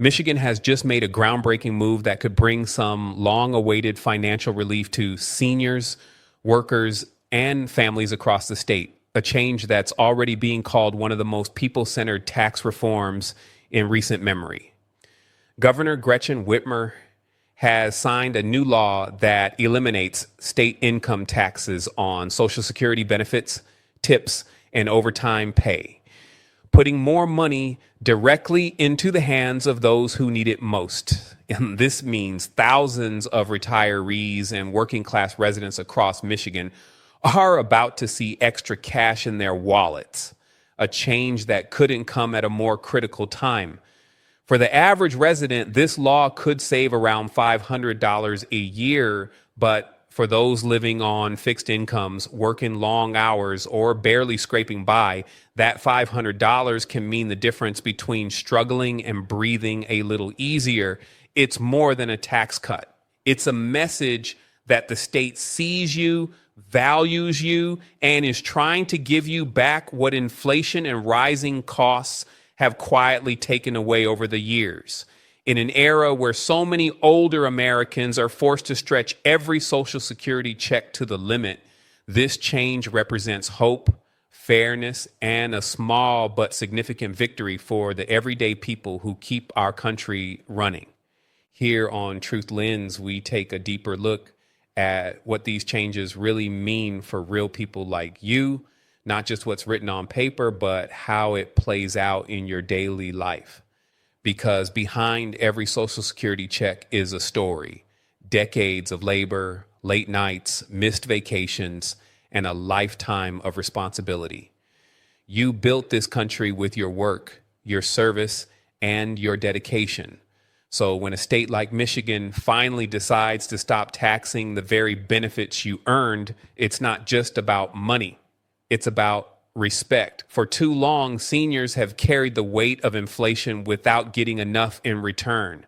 Michigan has just made a groundbreaking move that could bring some long-awaited financial relief to seniors, workers, and families across the state, a change that's already being called one of the most people-centered tax reforms in recent memory. Governor Gretchen Whitmer has signed a new law that eliminates state income taxes on Social Security benefits, tips, and overtime pay, putting more money directly into the hands of those who need it most. And this means thousands of retirees and working class residents across Michigan are about to see extra cash in their wallets, a change that couldn't come at a more critical time. For the average resident, this law could save around $500 a year, but for those living on fixed incomes, working long hours, or barely scraping by, that $500 can mean the difference between struggling and breathing a little easier. It's more than a tax cut. It's a message that the state sees you, values you, and is trying to give you back what inflation and rising costs have quietly taken away over the years. In an era where so many older Americans are forced to stretch every Social Security check to the limit, this change represents hope, fairness, and a small but significant victory for the everyday people who keep our country running. Here on Truth Lens, we take a deeper look at what these changes really mean for real people like you, not just what's written on paper, but how it plays out in your daily life. Because behind every Social Security check is a story, decades of labor, late nights, missed vacations, and a lifetime of responsibility. You built this country with your work, your service, and your dedication. So when a state like Michigan finally decides to stop taxing the very benefits you earned, it's not just about money. It's about respect. For too long, seniors have carried the weight of inflation without getting enough in return.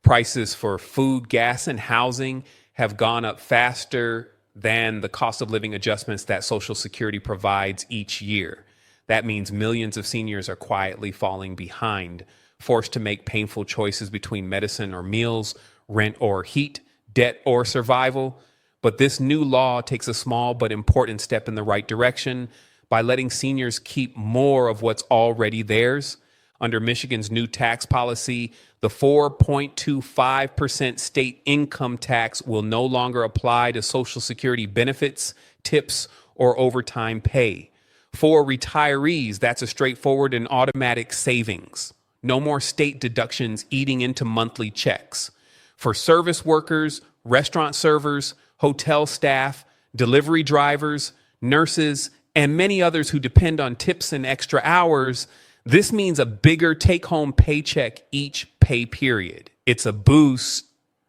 Prices for food, gas, and housing have gone up faster than the cost of living adjustments that Social Security provides each year. That means millions of seniors are quietly falling behind, forced to make painful choices between medicine or meals, rent or heat, debt or survival. But this new law takes a small but important step in the right direction by letting seniors keep more of what's already theirs. Under Michigan's new tax policy, the 4.25% state income tax will no longer apply to Social Security benefits, tips, or overtime pay. For retirees, that's a straightforward and automatic savings. No more state deductions eating into monthly checks. For service workers, restaurant servers, hotel staff, delivery drivers, nurses, and many others who depend on tips and extra hours, this means a bigger take-home paycheck each pay period. It's a boost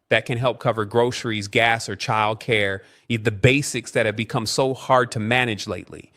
that can help cover groceries, gas, or childcare, the basics that have become so hard to manage lately.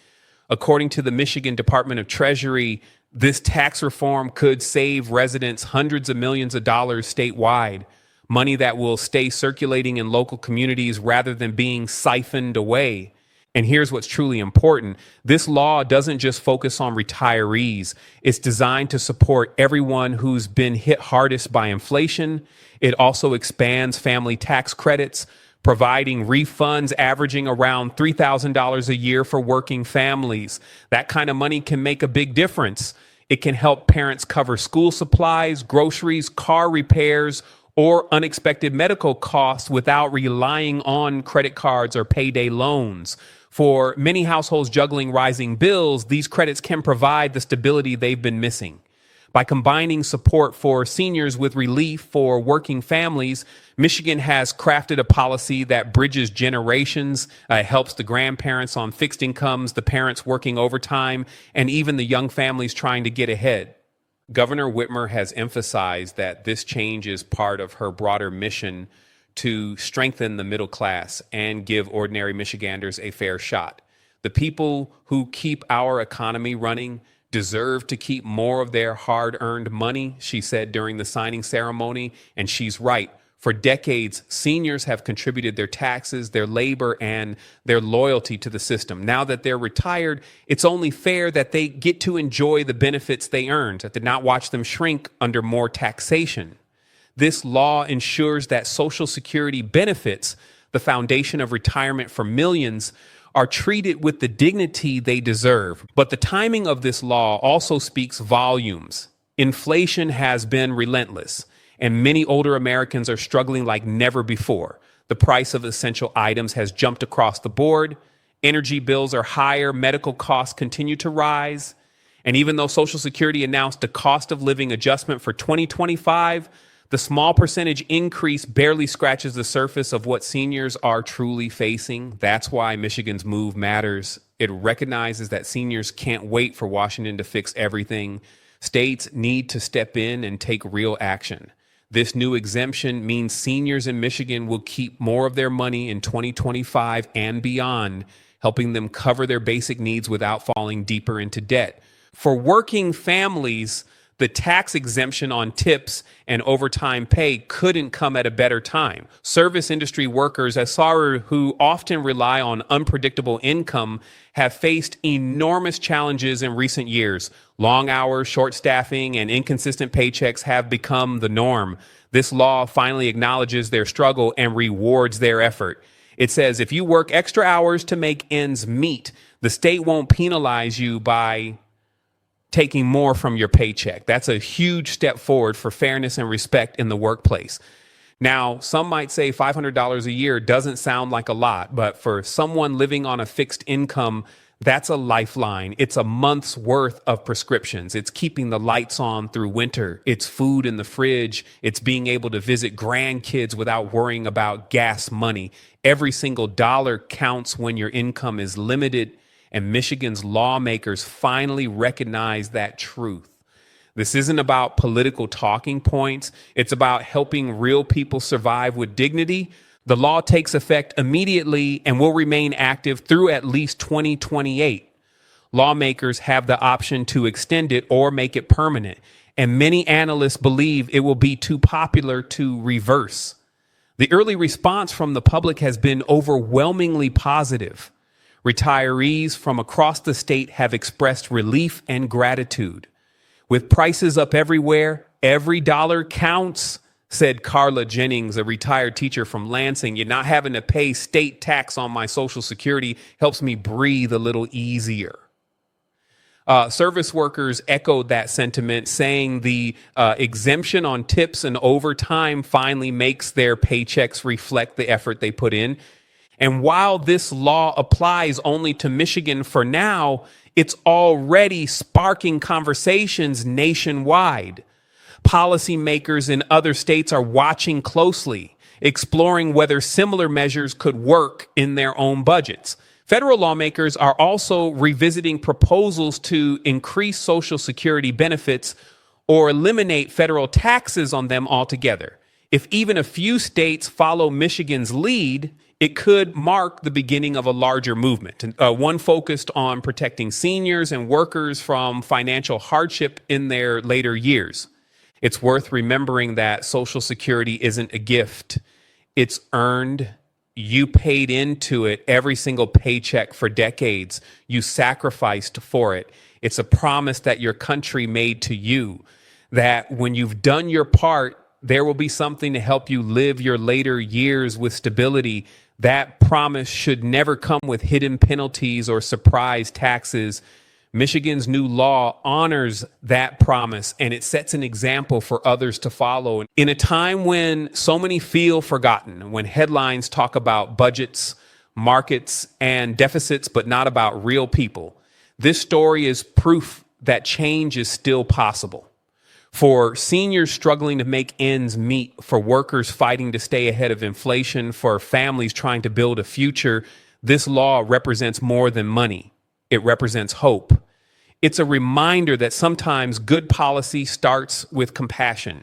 According to the Michigan Department of Treasury, this tax reform could save residents hundreds of millions of dollars statewide, money that will stay circulating in local communities rather than being siphoned away. And here's what's truly important. This law doesn't just focus on retirees. It's designed to support everyone who's been hit hardest by inflation. It also expands family tax credits, providing refunds averaging around $3,000 a year for working families. That kind of money can make a big difference. It can help parents cover school supplies, groceries, car repairs, or unexpected medical costs without relying on credit cards or payday loans. For many households juggling rising bills, these credits can provide the stability they've been missing. By combining support for seniors with relief for working families, Michigan has crafted a policy that bridges generations, helps the grandparents on fixed incomes, the parents working overtime, and even the young families trying to get ahead. Governor Whitmer has emphasized that this change is part of her broader mission to strengthen the middle class and give ordinary Michiganders a fair shot. The people who keep our economy running deserve to keep more of their hard-earned money, she said during the signing ceremony, and she's right. For decades, seniors have contributed their taxes, their labor, and their loyalty to the system. Now that they're retired, it's only fair that they get to enjoy the benefits they earned, that did not watch them shrink under more taxation. This law ensures that Social Security benefits, the foundation of retirement for millions, are treated with the dignity they deserve. But the timing of this law also speaks volumes. Inflation has been relentless, and many older Americans are struggling like never before. The price of essential items has jumped across the board. Energy bills are higher. Medical costs continue to rise. And even though Social Security announced a cost of living adjustment for 2025, the small percentage increase barely scratches the surface of what seniors are truly facing. That's why Michigan's move matters. It recognizes that seniors can't wait for Washington to fix everything. States need to step in and take real action. This new exemption means seniors in Michigan will keep more of their money in 2025 and beyond, helping them cover their basic needs without falling deeper into debt. For working families, the tax exemption on tips and overtime pay couldn't come at a better time. Service industry workers, who often rely on unpredictable income, have faced enormous challenges in recent years. Long hours, short staffing, and inconsistent paychecks have become the norm. This law finally acknowledges their struggle and rewards their effort. It says if you work extra hours to make ends meet, the state won't penalize you by taking more from your paycheck. That's a huge step forward for fairness and respect in the workplace. Now, some might say $500 a year doesn't sound like a lot, but for someone living on a fixed income, that's a lifeline. It's a month's worth of prescriptions. It's keeping the lights on through winter. It's food in the fridge. It's being able to visit grandkids without worrying about gas money. Every single dollar counts when your income is limited, and Michigan's lawmakers finally recognize that truth. This isn't about political talking points. It's about helping real people survive with dignity. The law takes effect immediately and will remain active through at least 2028. Lawmakers have the option to extend it or make it permanent, and many analysts believe it will be too popular to reverse. The early response from the public has been overwhelmingly positive. Retirees from across the state have expressed relief and gratitude. With prices up everywhere, every dollar counts, said Carla Jennings, a retired teacher from Lansing. You're not having to pay state tax on my Social Security helps me breathe a little easier. Service workers echoed that sentiment, saying the exemption on tips and overtime finally makes their paychecks reflect the effort they put in. And while this law applies only to Michigan for now, it's already sparking conversations nationwide. Policymakers in other states are watching closely, exploring whether similar measures could work in their own budgets. Federal lawmakers are also revisiting proposals to increase Social Security benefits or eliminate federal taxes on them altogether. If even a few states follow Michigan's lead, it could mark the beginning of a larger movement, one focused on protecting seniors and workers from financial hardship in their later years. It's worth remembering that Social Security isn't a gift. It's earned. You paid into it every single paycheck for decades. You sacrificed for it. It's a promise that your country made to you, that when you've done your part, there will be something to help you live your later years with stability. That promise should never come with hidden penalties or surprise taxes. Michigan's new law honors that promise, and it sets an example for others to follow. In a time when so many feel forgotten, when headlines talk about budgets, markets, and deficits, but not about real people, this story is proof that change is still possible. For seniors struggling to make ends meet, for workers fighting to stay ahead of inflation, for families trying to build a future, this law represents more than money. It represents hope. It's a reminder that sometimes good policy starts with compassion.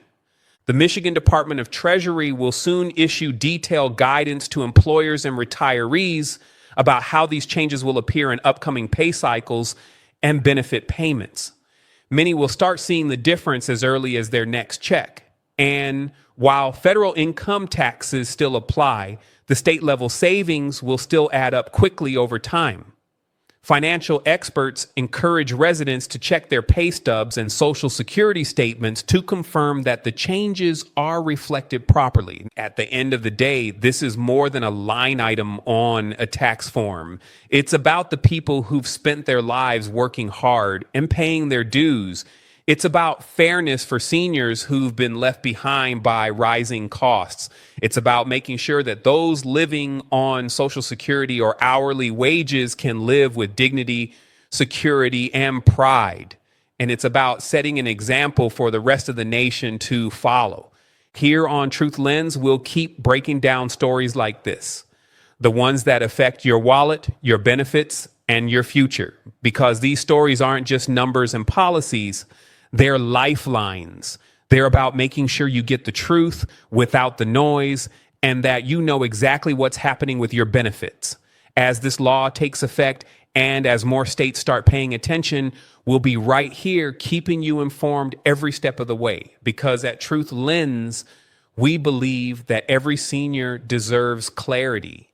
The Michigan Department of Treasury will soon issue detailed guidance to employers and retirees about how these changes will appear in upcoming pay cycles and benefit payments. Many will start seeing the difference as early as their next check. And while federal income taxes still apply, the state level savings will still add up quickly over time. Financial experts encourage residents to check their pay stubs and social security statements to confirm that the changes are reflected properly. At the end of the day, this is more than a line item on a tax form. It's about the people who've spent their lives working hard and paying their dues. It's about fairness for seniors who've been left behind by rising costs. It's about making sure that those living on Social Security or hourly wages can live with dignity, security, and pride. And it's about setting an example for the rest of the nation to follow. Here on Truth Lens, we'll keep breaking down stories like this, the ones that affect your wallet, your benefits, and your future, because these stories aren't just numbers and policies. They're lifelines. They're about making sure you get the truth without the noise and that you know exactly what's happening with your benefits. As this law takes effect and as more states start paying attention, we'll be right here keeping you informed every step of the way, because at Truth Lens, we believe that every senior deserves clarity